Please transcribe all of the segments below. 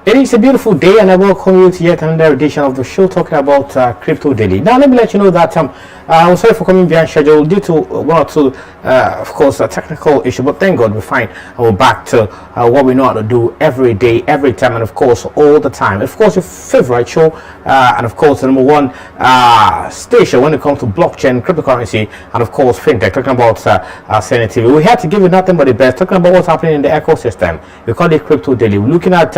It is a beautiful day, and I welcome you to yet another edition of the show talking about Crypto Daily. Now, let me let you know that I'm sorry for coming behind schedule due to one or two, of course, a technical issue, but thank God we're fine. And we're back to what we know how to do every day, every time, and of course, all the time. Of course, your favorite show, and of course, the number one station when it comes to blockchain, cryptocurrency, and of course, fintech, talking about CNETv. We're here to give you nothing but the best, talking about what's happening in the ecosystem. We call it Crypto Daily. We're looking at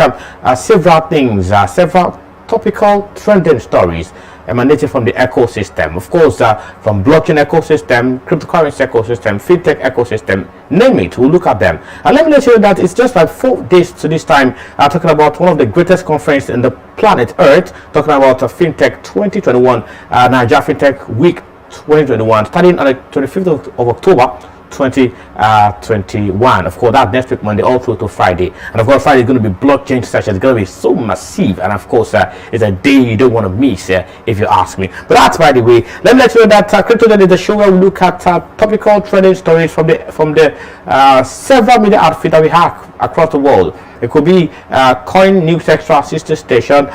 several things, several topical trending stories emanating from the ecosystem. Of course, from blockchain ecosystem, cryptocurrency ecosystem, fintech ecosystem, name it, we'll look at them. And let me let you know that it's just like 4 days to this time, talking about one of the greatest conferences in the planet Earth, talking about FINTECH 2021, Nigeria FINTECH Week 2021, starting on the 25th of October 2021. Of course, that's next week Monday all through to Friday, and of course Friday is going to be blockchain session. It's going to be so massive, and of course it's a day you don't want to miss, if you ask me. But that's by the way. Let me let you know that Crypto Daily is the show where we look at topical trending stories from the several media outfits that we have across the world. It could be Coin News Extra sister station,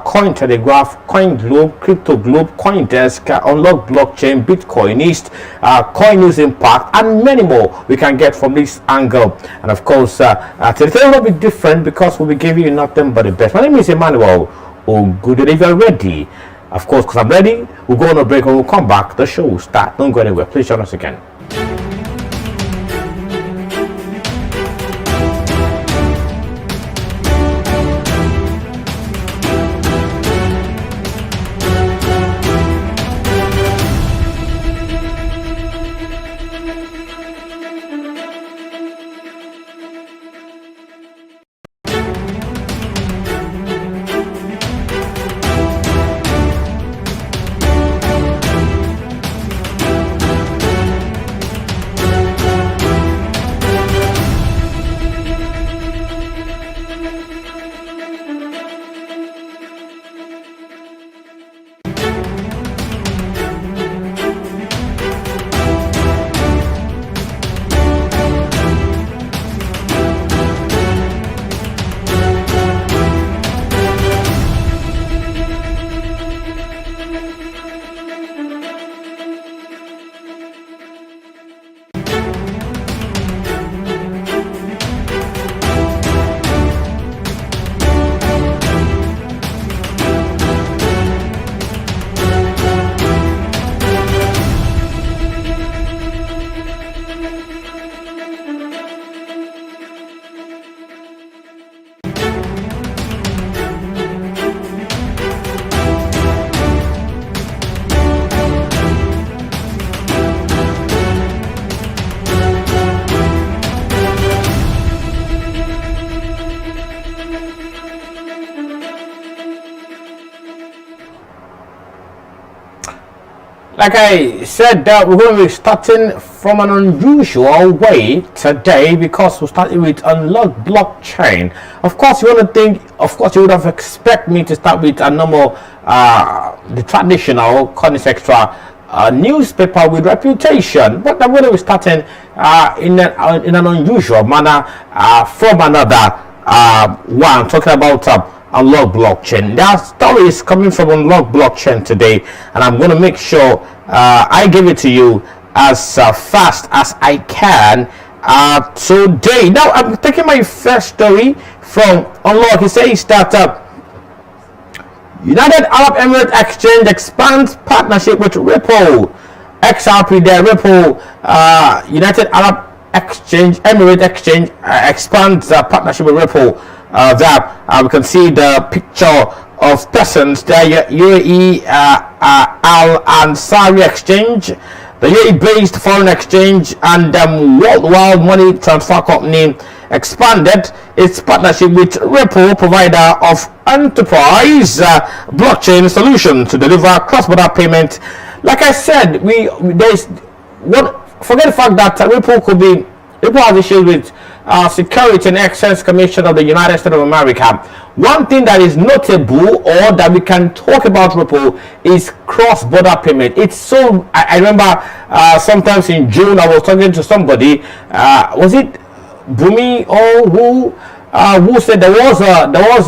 Coin Telegraph, Coin Globe, Crypto Globe, Coin Desk, Unlock Blockchain, Bitcoinist, Coin News Impact, and many more we can get from this angle. And of course, today will be different because we'll be giving you nothing but the best. My name is Emmanuel. Oh, good. If you're ready, of course, because I'm ready, we'll go on a break and we'll come back. The show will start. Don't go anywhere. Please join us again. Like I said, we're going to be starting from an unusual way today because we're starting with Unlock Blockchain. Of course, you want to think, of course, you would have expected me to start with a normal, the traditional Coins Extra newspaper with reputation, but I'm going to be starting in an unusual manner from another one, talking about Unlock Blockchain. That story is coming from Unlock Blockchain today, and I'm going to make sure I give it to you as fast as I can today. Now, I'm taking my first story from Unlock. It says that United Arab Emirates Exchange expands partnership with Ripple. XRP there, Ripple, United Arab Emirates Exchange expands partnership with Ripple. We can see the picture of persons there. UAE Al Ansari Exchange, the UAE-based foreign exchange and worldwide money transfer company, expanded its partnership with Ripple, provider of enterprise blockchain solution to deliver cross-border payment. Like I said, forget the fact that Ripple has issues with Security and Exchange Commission of the United States of America. One thing that is notable, or that we can talk about Ripple, is cross-border payment. It's so, I remember sometimes in June I was talking to somebody, was it Bumi or who, who said there was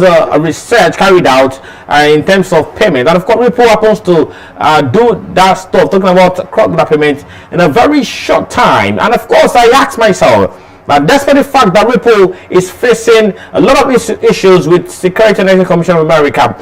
a research carried out in terms of payment, and of course Ripple happens to do that stuff, talking about cross-border payment in a very short time. And of course I asked myself, but despite the fact that Ripple is facing a lot of issues with Security and Exchange Commission of America,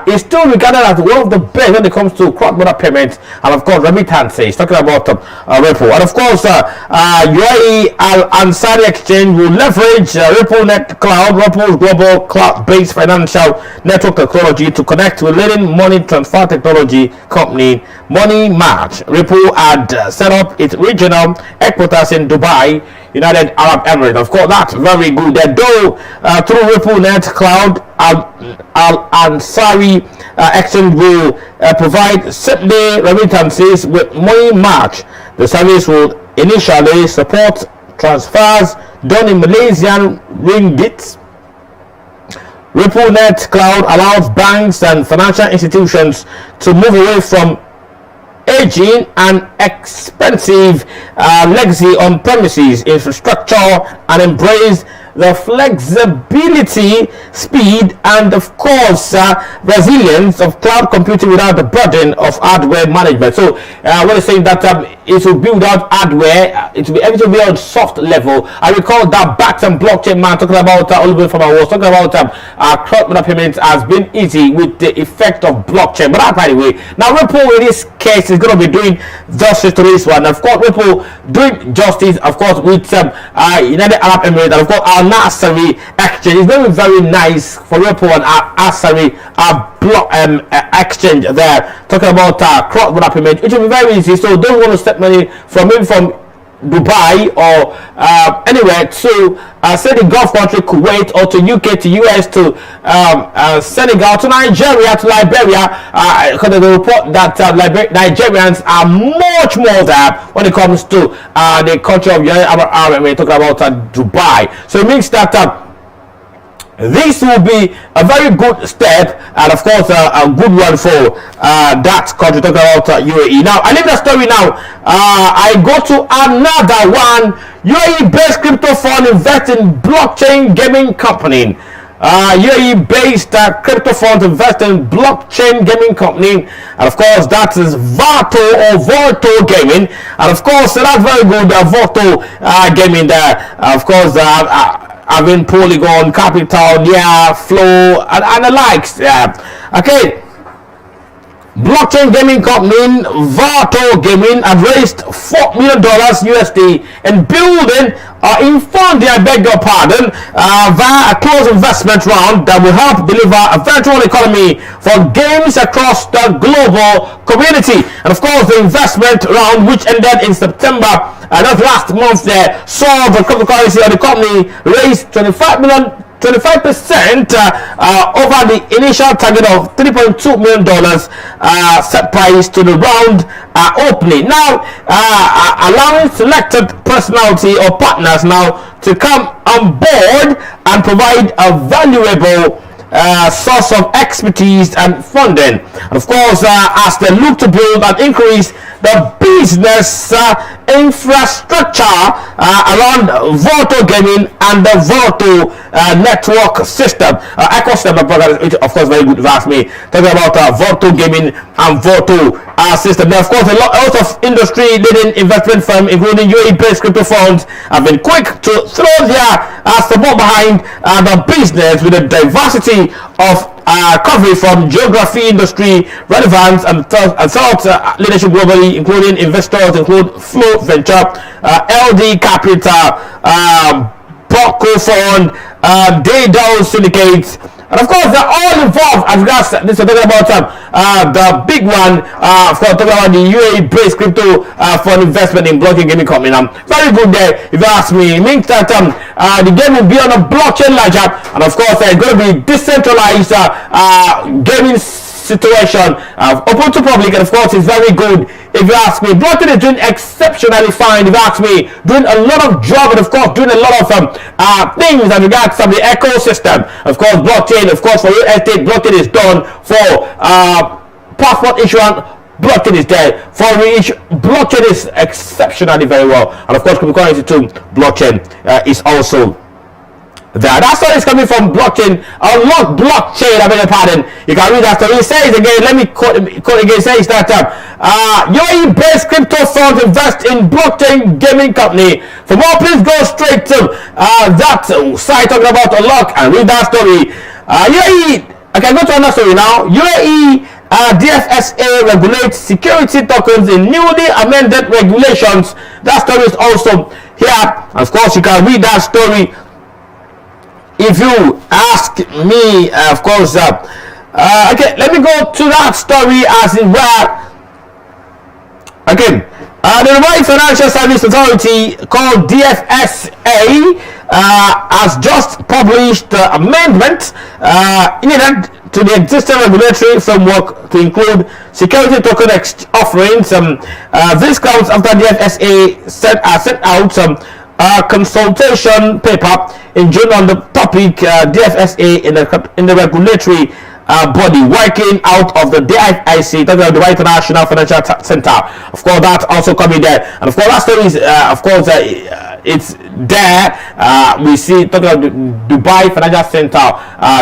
it's still regarded as one of the best when it comes to cross-border payments and of course remittances. Talking about Ripple, and of course UAE Al Ansari Exchange will leverage Ripple Net Cloud, Ripple's global cloud-based financial network technology, to connect with leading money transfer technology company Money Match. Ripple had set up its regional headquarters in Dubai, United Arab Emirates. Of course, that's very good. Though through Ripple Net Cloud, Al Ansari Exchange will provide same-day remittances with Money Match. The service will initially support transfers done in Malaysian ringgit. Ripple Net Cloud allows banks and financial institutions to move away from aging and expensive legacy on-premises infrastructure and embrace the flexibility, speed, and of course resilience of cloud computing without the burden of hardware management. So what I'm saying that it will build out hardware, it will be everything will be on soft level. I recall that back some blockchain man talking about Oliver from our was talking about cross-border payments has been easy with the effect of blockchain. But that, by the way, now Ripple in this case is going to be doing justice to this one. Of course, Ripple doing justice, of course, with United Arab Emirates, and of course Al Ansari Exchange. It's going to be very nice for Ripple and Al Ansari exchange there, talking about cross-border payment, which will be very easy. So don't want to step money from maybe from Dubai or anywhere to say the Gulf country, Kuwait, or to UK, to US, to Senegal, to Nigeria, to Liberia, because they report that Nigerians are much more there when it comes to the country of United Arab Emirates, talking about Dubai. So it means that this will be a very good step, and of course a good one for that country, talking about UAE. Now I leave the story now. I go to another one. UAE based crypto fund invests in blockchain gaming company. UAE based crypto fund invest in blockchain gaming company, and of course that is Vorto Gaming, and of course that's very good. Vorto Gaming there, of course having Polygon, Capital, Flow, and the likes. Okay. Blockchain gaming company Vorto Gaming have raised $4 million USD in building in funding, I beg your pardon, via a closed investment round that will help deliver a virtual economy for games across the global community. And of course, the investment round, which ended in September, not last month, there saw the cryptocurrency of the company raise 25% over the initial target of $3.2 million set price to the round opening. Now, allowing selected personality or partners now to come on board and provide a valuable source of expertise and funding. And of course, as they look to build and increase the business infrastructure around Vorto Gaming and the Vorto network system, ecosystem, which of course very good if you ask me, talking about Vorto Gaming and Vorto system. Now, of course, a lot of industry leading investment firms, including UAE-based crypto funds, have been quick to throw their support behind the business with a diversity of coverage from geography, industry relevance, and thought leadership globally, including investors include Flow Venture, LD Capital, Bocco Fund, Dado Syndicates, and of course they're all involved as regards this. We're talking about the big one, of course talking about the UAE-based crypto fund investment in blockchain gaming company. Very good there if you ask me. It means that the game will be on a blockchain ledger, and of course it's going to be decentralized gaming situation, open to public, and of course it's very good if you ask me. Blockchain is doing exceptionally fine if you ask me, doing a lot of job, and of course doing a lot of things that regards to the ecosystem. Of course blockchain, of course for real estate, blockchain is done for passport issuance, blockchain is there for which blockchain is exceptionally very well, and of course cryptocurrency too, blockchain is also there. That story is coming from blockchain, unlock blockchain. I beg your pardon. You can read that story. It says again, let me quote again. It says that UAE-based crypto funds invest in blockchain gaming company. For more, please go straight to that site talking about unlock and read that story. UAE. Okay, go to another story now. UAE DFSA regulates security tokens in newly amended regulations. That story is also here. Of course, you can read that story. If you ask me, of course, okay, let me go to that story as it were. Okay, the Dubai Financial Service Authority, called DFSA, has just published the amendment needed to the existing regulatory framework to include security token offerings. This comes after DFSA sent out some consultation paper in June on the topic. DFSA in the regulatory body working out of the DIC, talking about the International Financial Center. Of course, that's also coming there, and of course, that story is, of course, it's there. We see talking about the Dubai Financial Center.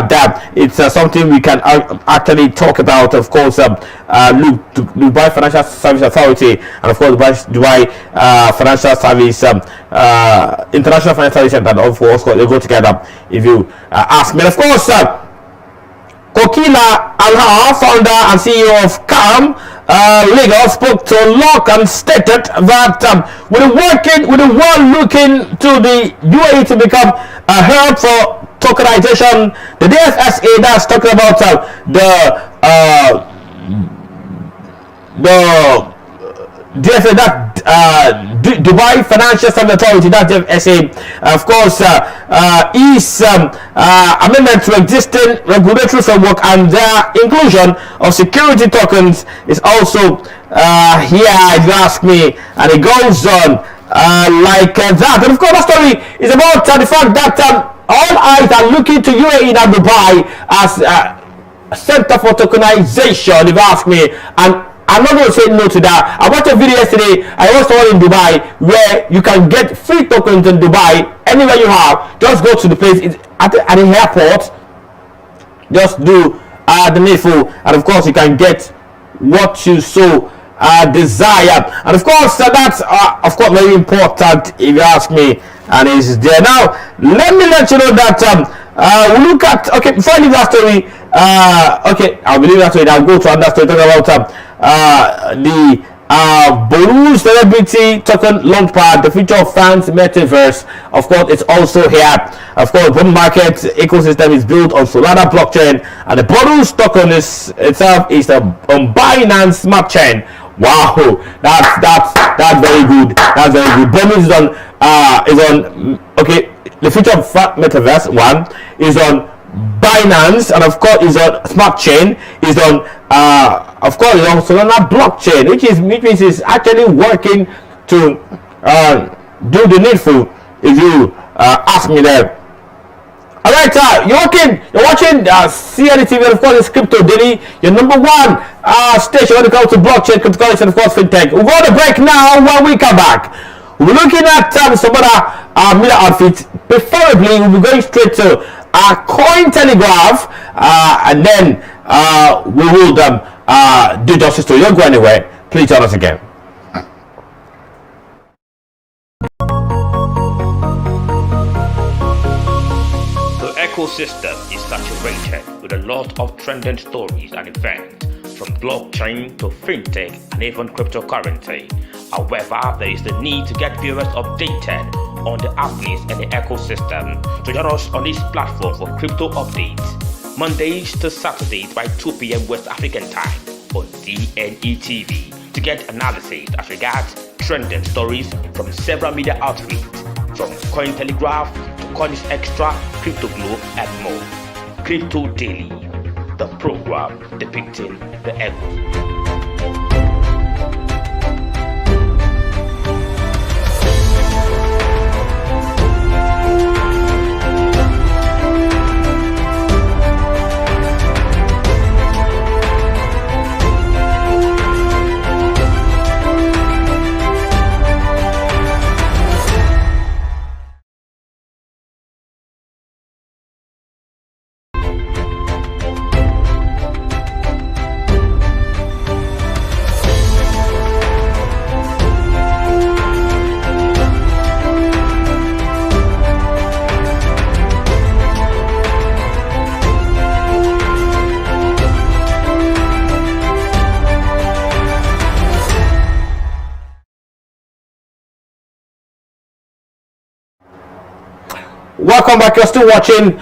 That it's something we can actually talk about. Of course, look to Dubai Financial Service Authority, and of course, Dubai Financial Service, International Financial Service Center. Of course, they go together. If you ask me, and of course. Kokila Alha, founder and CEO of Calm Lagos, spoke to Locke and stated that with the world looking to the UAE to become a hub for tokenization, the DFSA that's talking about the DFA, that Dubai Financial Service Authority, that DFSA, of course, is amendment to existing regulatory framework, and their inclusion of security tokens is also here, if you ask me, and it goes on like that. And of course, the story is about the fact that all eyes are looking to UAE and Dubai as a center for tokenization, if you ask me, and I'm not going to say no to that. I watched a video yesterday. I watched one in Dubai where you can get free tokens in Dubai anywhere you have. Just go to the place at the airport. Just do the needful, and of course you can get what you so desire. And of course that's of course very important, if you ask me. And it's there now. Let me let you know that we look at, okay, before I leave that story, okay, I'll leave that story. I'll go to another story talking about the Boru Celebrity Token Launchpad, the future of fans metaverse. Of course, it's also here. Of course, the market ecosystem is built on Solana blockchain, and the Boru token itself is on Binance Smart Chain. Wow, that's very good. That's very good. Boru is on okay. The future of metaverse one is on Binance, and of course is on Smart Chain, is on of course is on Solana blockchain, which means it's actually working to do the needful, if you ask me there. Alright, you're watching CNETv, and of course it's Crypto Daily, your number one station when it comes to blockchain, cryptocurrency, and of course fintech. We'll go on a break now. When we come back, we'll be looking at some other media outfits. Preferably, we'll be going straight to Cointelegraph, and then we will do justice to you. Don't go anywhere. Please join us again. The ecosystem is saturated with a lot of trending stories and events, from blockchain to fintech and even cryptocurrency. However, there is the need to get viewers updated on the happenings in the ecosystem. So join us on this platform for crypto updates, Mondays to Saturdays by 2 p.m. West African time on CNETv, to get analysis as regards trending stories from several media outlets, from Cointelegraph to Coins Extra, Crypto Globe, and more. Crypto Daily, the program depicting the ego. Welcome back. You're still watching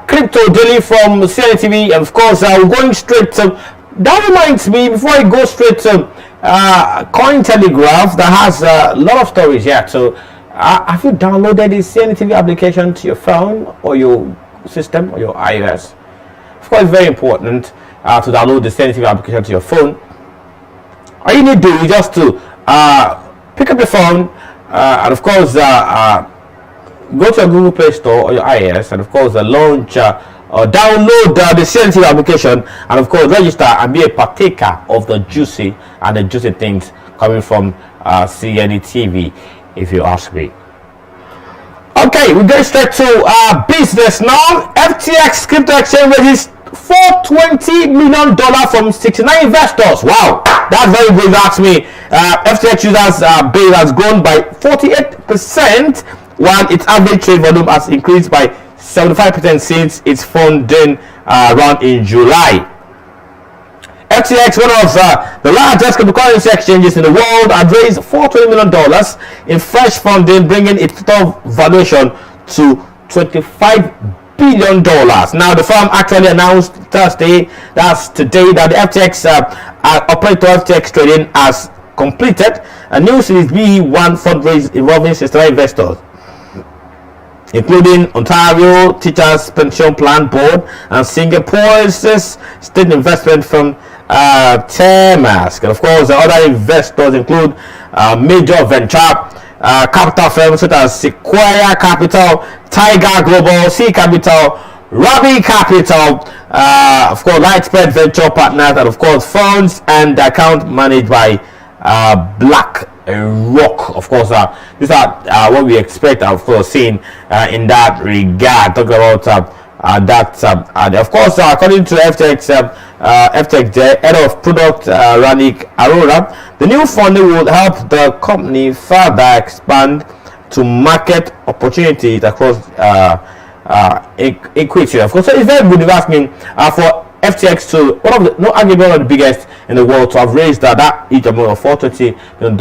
Crypto Daily from CNETv, and of course, we're going straight to. That reminds me, before I go straight to Cointelegraph, that has a lot of stories here. So, have you downloaded the CNETv application to your phone or your system or your iOS? Of course, it's very important to download the CNETv application to your phone. All you need to do is just to pick up your phone and of course go to your Google Play Store or your iOS, and of course launch or download the CNETv application, and of course register and be a partaker of the juicy things coming from CNETv, if you ask me. Okay, we go straight to business now. FTX crypto exchange raises $420 million from 69 investors. Wow, that's very good. That's me. FTX users base has grown by 48%, while its average trade volume has increased by 75% since its funding round in July. FTX, one of the largest cryptocurrency exchanges in the world, had raised $420 million in fresh funding, bringing its total valuation to $25 billion. Now, the firm actually announced Thursday, that's today, that the FTX operator FTX Trading has completed a new Series B1 fundraise involving 69 investors, including Ontario Teachers Pension Plan Board and Singapore's state investment from Temasek. And of course, the other investors include major venture capital firms such as Sequoia Capital, Tiger Global, C Capital, Rabi Capital, of course, Lightspread Venture Partners, and of course, funds and account managed by BlackRock. Of course, these are what we expect, of course, seeing in that regard. Talk about that. Of course, according to FTX, head of product Ranik Arora, the new funding will help the company further expand to market opportunities across equity. Of course, so it's very good if you ask me for FTX to arguably one of the biggest in the world to have raised that each amount of $420 million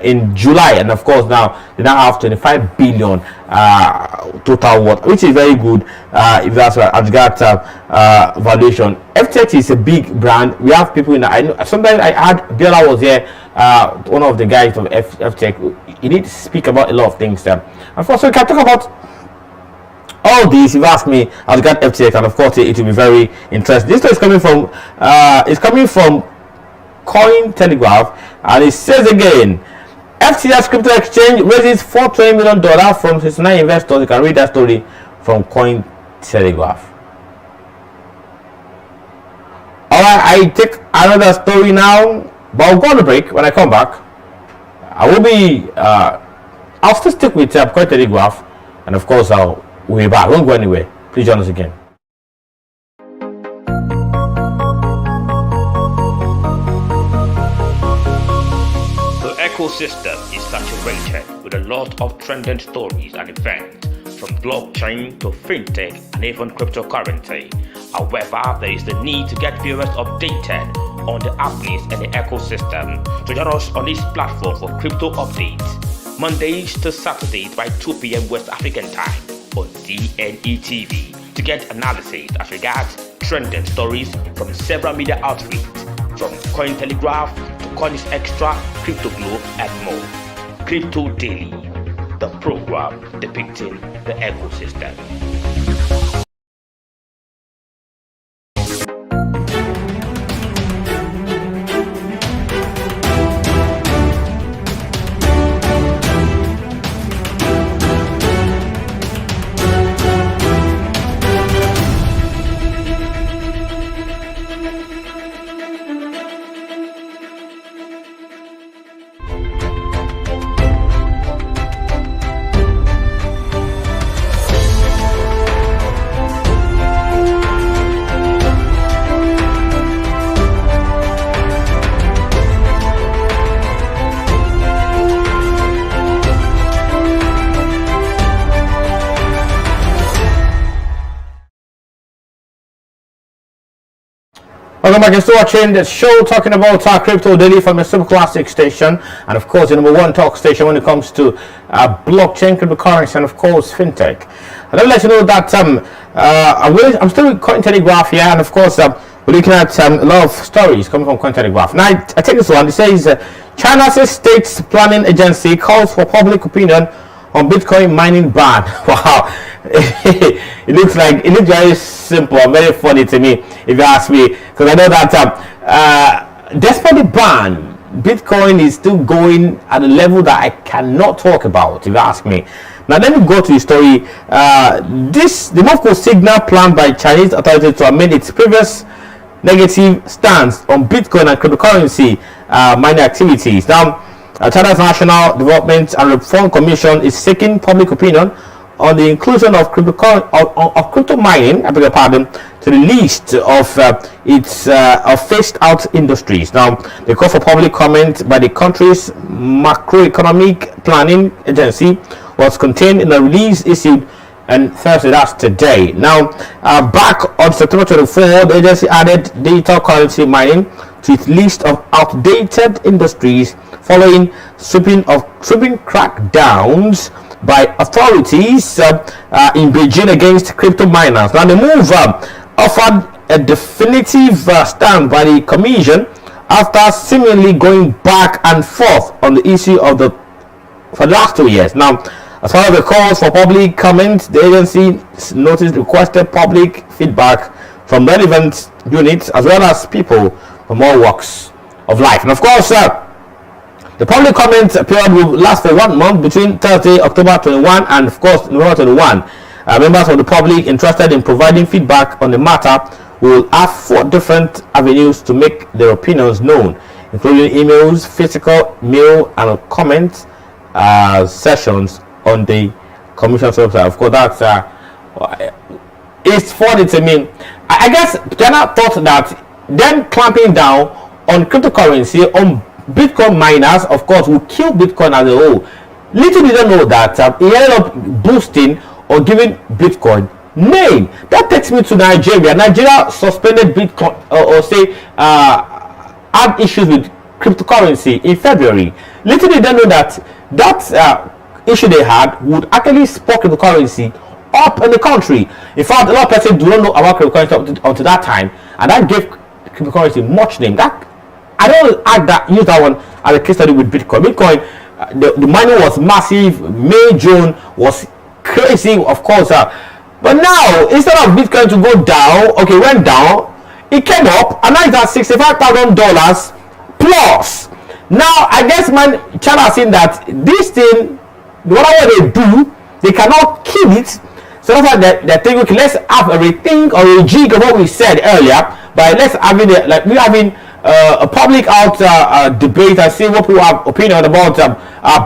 in July, and of course now they now have 25 billion total worth, which is very good if that's what I've got valuation. FTX is a big brand. We have people in. I know sometimes I had Bella was here, one of the guys from FTX. You need to speak about a lot of things there. Of course, so we can talk about all these. If you ask me, I've got FTX, and of course it will be very interesting. This is coming from Cointelegraph, and it says again, FTX crypto exchange raises $420 million from 69 investors. You can read that story from Cointelegraph. Alright, I take another story now, but I'll go on a break. When I come back, I'll still stick with Cointelegraph, and of course we'll be back. Don't go anywhere. Please join us again. Ecosystem is saturated with a lot of trending stories and events, from blockchain to fintech and even cryptocurrency. However, there is the need to get viewers updated on the happenings in the ecosystem. So join us on this platform for crypto updates, Mondays to Saturdays by 2 p.m. West African time on CNETv, to get analysis as regards trending stories from several media outlets, from Cointelegraph to Coins Extra, Crypto Globe, and more. Crypto Daily, the program depicting the ecosystem. Welcome back. You're still watching the show talking about crypto daily from the super classic station, and of course the number one talk station when it comes to blockchain, cryptocurrency, and of course fintech. And I'll let you know that I'm still with CNETv here, and of course we're looking at a lot of stories coming from CNETv. Now I take this one. It says China's state planning agency calls for public opinion on Bitcoin mining ban. Wow. it looks very simple and very funny to me, if you ask me, because I know that despite the ban, Bitcoin is still going at a level that I cannot talk about, if you ask me. Now let me go to the story. The move could signal plan by Chinese authorities to amend its previous negative stance on Bitcoin and cryptocurrency mining activities. Now China's National Development and Reform Commission is seeking public opinion on the inclusion of crypto mining, I beg your pardon, to the list of its phased out industries. Now, the call for public comment by the country's macroeconomic planning agency was contained in a release issued on Thursday, that's today. Now, back on September 24, the agency added digital currency mining to its list of outdated industries following sweeping crackdowns by authorities in Beijing against crypto miners. Now the move offered a definitive stand by the commission after seemingly going back and forth on the issue for the last 2 years. Now, as part of the calls for public comment, the agency noticed requested public feedback from relevant units as well as people from all walks of life. And of course, the public comment period will last for 1 month between Thursday, October 21 and of course November 21. Members of the public interested in providing feedback on the matter will have 4 different avenues to make their opinions known, including emails, physical mail, and comment sessions on the commission's website. Of course, that's it's funny to me. I guess China thought that them clamping down on cryptocurrency, on Bitcoin miners, of course, will kill Bitcoin as a whole. Little did they know that it ended up boosting or giving Bitcoin name. That takes me to Nigeria. Nigeria suspended Bitcoin or say had issues with cryptocurrency in February. Little did they know that issue they had would actually spark cryptocurrency up in the country. In fact, a lot of people do not know about cryptocurrency until that time, and that gave cryptocurrency much name. That I don't use that one as a case study with Bitcoin. Bitcoin, the mining was massive. May, June was crazy, of course. But now, instead of Bitcoin to go down, okay, went down, it came up, and now it's at $65,000 plus. Now, I guess China has seen that this thing, whatever they do, they cannot kill it. So that's why they're thinking, okay, let's have a rethink or a rejig of what we said earlier, but let's have it like we're having a public out debate and see what people have opinion about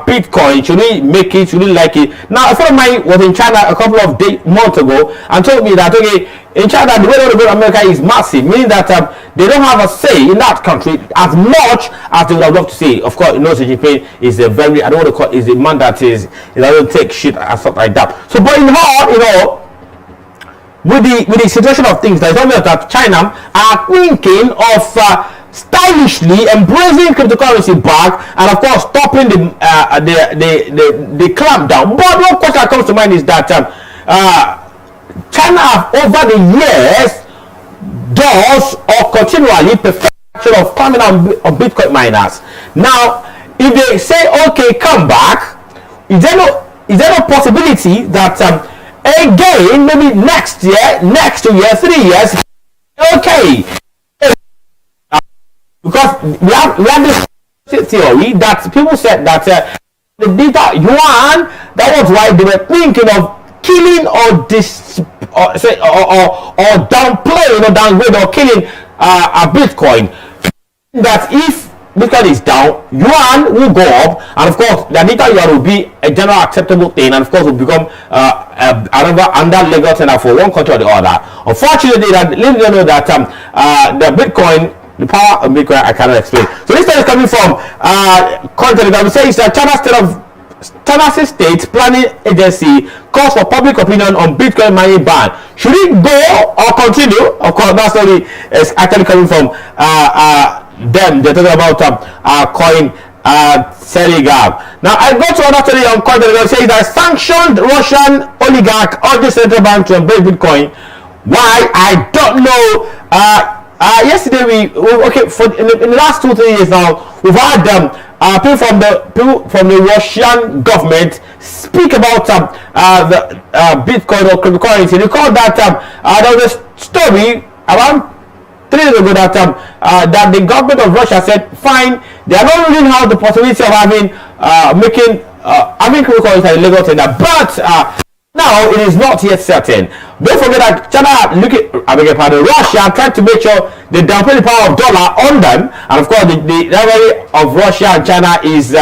Bitcoin. Should we make it? Should we like it? Now, a friend of mine was in China a couple of months ago and told me that okay, in China the way they go to America is massive, meaning that they don't have a say in that country as much as they would have loved to see. Of course, you know, Xi Jinping is a very, I don't want to call it, is a man that is, he doesn't take shit and stuff like that. So, but in all, you know, with the situation of things, there's obvious that China are thinking of stylishly embracing cryptocurrency back, and of course stopping the clampdown. But one question that comes to mind is that China have over the years does or continually perfection of coming on Bitcoin miners. Now, if they say okay, come back, is there no possibility that again maybe next year, next 2 years, 3 years, okay? Because we have this theory that people said that the data yuan, that was why they were thinking of killing or downplaying or downgrade or killing a Bitcoin. That if Bitcoin is down, yuan will go up, and of course the data yuan will be a general acceptable thing, and of course will become another legal tender for one country or the other. Unfortunately, that let you know that the Bitcoin, the power of Bitcoin, I cannot explain. So this is coming from content that we say is that China's Tennessee State Planning Agency calls for public opinion on Bitcoin mining ban. Should it go or continue? Of course, that story is actually coming from them. They're talking about coin Telegraph. Now I go to another story on coin Telegraph. Says that sanctioned Russian oligarch urges central bank to embrace Bitcoin. Why? I don't know. Yesterday in the last 2-3 years now, we've had people from the Russian government speak about the Bitcoin or cryptocurrency. They call that there was a story around 3 years ago that the government of Russia said, fine, they are not ruling out the possibility of having cryptocurrency as a legal tender, but now it is not yet certain. Don't forget that China, Russia tried to make sure they downplay the power of dollar on them, and of course the rivalry of Russia and China is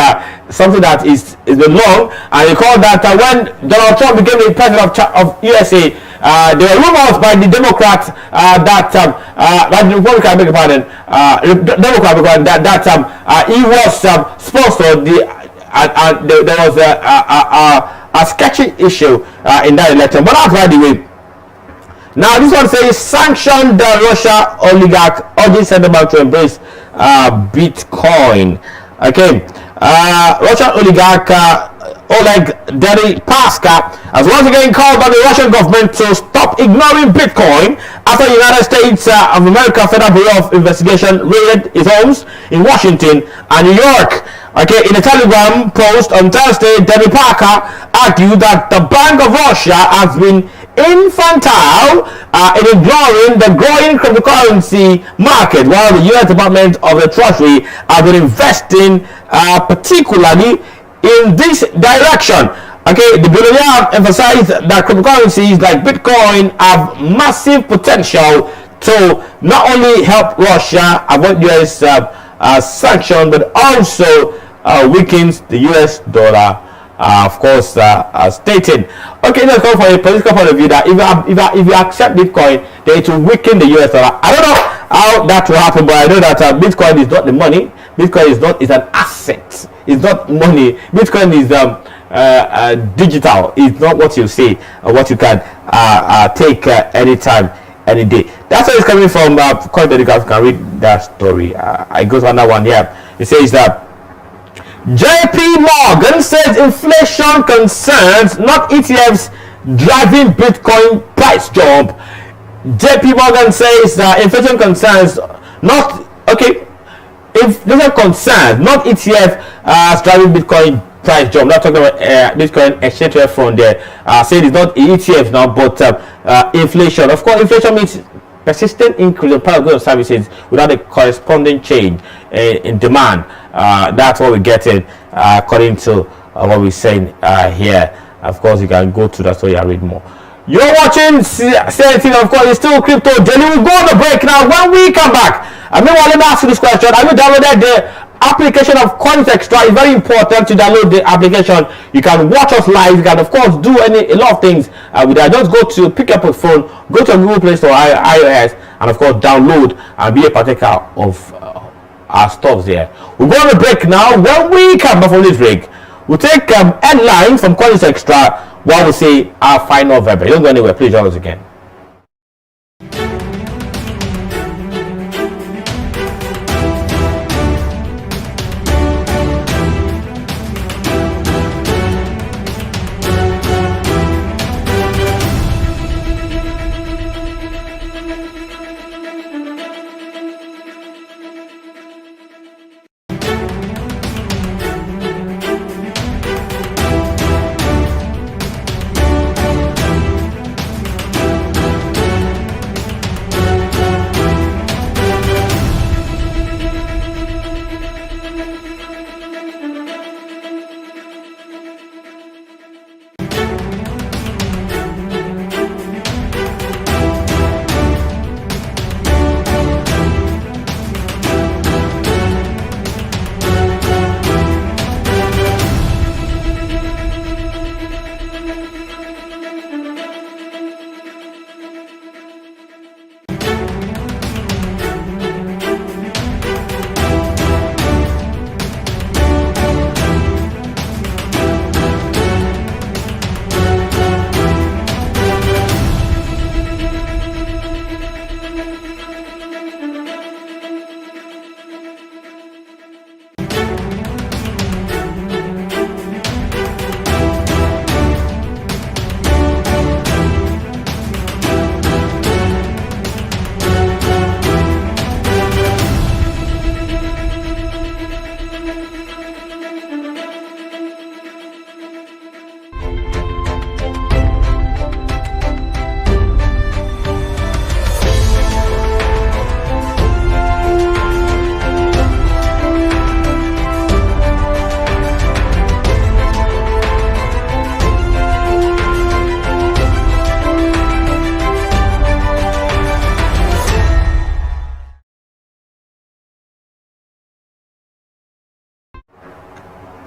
something that is long, and they call that when Donald Trump became the president of USA, there were rumors by the Democrats that the Republican, he was sponsored there was a sketchy issue in that election, but that's by the way. Now this one says sanctioned Russia oligarch urging central bank to embrace Bitcoin. Okay, Russian oligarch Oleg Deripaska has once again called on the Russian government to stop ignoring Bitcoin after the United States of America Federal Bureau of Investigation raided his homes in Washington and New York. Okay, in a Telegram post on Thursday, Deripaska argued that the Bank of Russia has been infantile in ignoring the growing cryptocurrency market, while the U.S. Department of the Treasury has been investing particularly in this direction. Okay, the billionaire emphasized that cryptocurrencies like Bitcoin have massive potential to not only help Russia avoid U.S. sanctions, but also weakens the U.S. dollar. Of course, stating, okay, let's go for a political point of view that if you accept Bitcoin, then it will weaken the US dollar. I don't know how that will happen, but I know that Bitcoin is not the money. Bitcoin is an asset. It's not money. Bitcoin is digital. It's not what you see or what you can take anytime, any day. That's where it's coming from. Coin Telegraph, you can read that story. I go to another one here. It says that JP Morgan says inflation concerns, not ETFs, driving Bitcoin price jump. JP Morgan says inflation concerns, not inflation concerns, not ETF driving Bitcoin price jump. Not talking about Bitcoin exchange rate fund there. Saying it's not ETF now, but inflation. Of course, inflation means persistent increase in price of goods and services without a corresponding change in demand. That's what we're getting according to what we're saying here. Of course, you can go to that story and read more. You're watching CNETv, of course, it's still crypto daily. We'll go on the break now. When we come back, meanwhile, let me ask you this question. Have you downloaded the application of Coins Extra? It's very important to download the application. You can watch us live. You can, of course, do a lot of things with that. Just go to pick up a phone, go to Google Play Store, iOS, and of course, download and be a partaker of our stuff there. We'll go on the break now. When we come back from this break, we'll take headlines from Coins Extra while we say our final verb. Don't go anywhere. Please join us again.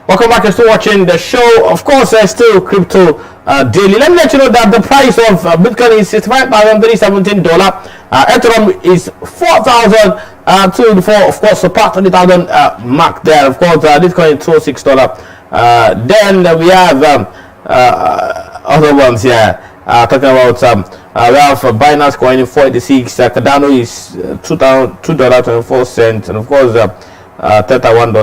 Welcome back. You're still watching the show. Of course, still crypto daily. Let me let you know that the price of Bitcoin is $65,317. Ethereum is 4,204. Of course, surpassed 20,000 mark there. Of course, Bitcoin is $206. Then we have other ones here. Talking about we have Binance Coin in 486. Cardano is $2.24, and of course Theta $1,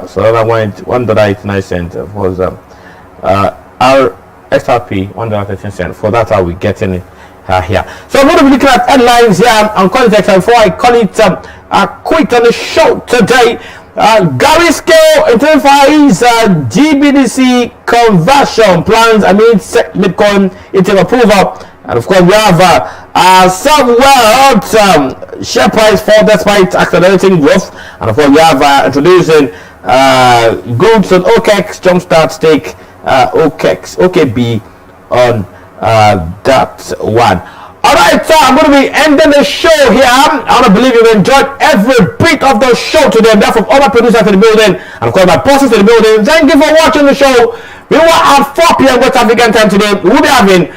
Solana $1.89. Of course our XRP $1.13. For that, how we getting it here. So I'm going to be looking at headlines here on context, and before I call it quit on the show today. Gary Scale intensifies GBDC conversion plans amid Bitcoin ETF approval, and of course we have somewhere share price fall despite accelerating growth, and of course we have introducing goods on OKEX jumpstart stake OKEX OKB on that one. Alright, so I'm going to be ending the show here. I want to believe you've enjoyed every bit of the show today. On behalf of all my producers in the building, and of course my bosses in the building, thank you for watching the show. We will at 4 p.m. West African time today. We will be having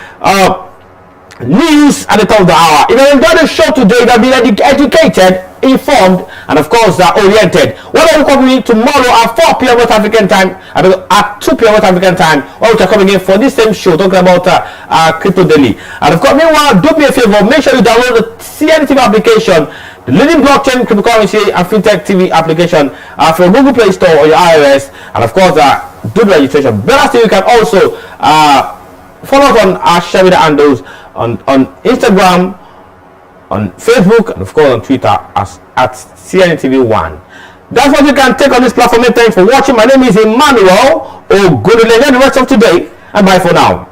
news at the top of the hour. If you enjoyed the show today, you'll be educated, informed, and of course oriented. What are we coming tomorrow at 4 p.m. West African time, at 2 p.m. West African time, or we are coming in for this same show talking about crypto daily. And of course, meanwhile, do me a favor, make sure you download the CNETv application, the leading blockchain cryptocurrency and fintech TV application from Google Play Store or your iOS. And of course, do the registration. Better still, you can also follow us on our social media handles on Instagram, on Facebook, and of course on Twitter as at CNETv1. That's what you can take on this platform. Thanks for watching. My name is Emmanuel Ogudule. Enjoy the rest of today, and bye for now.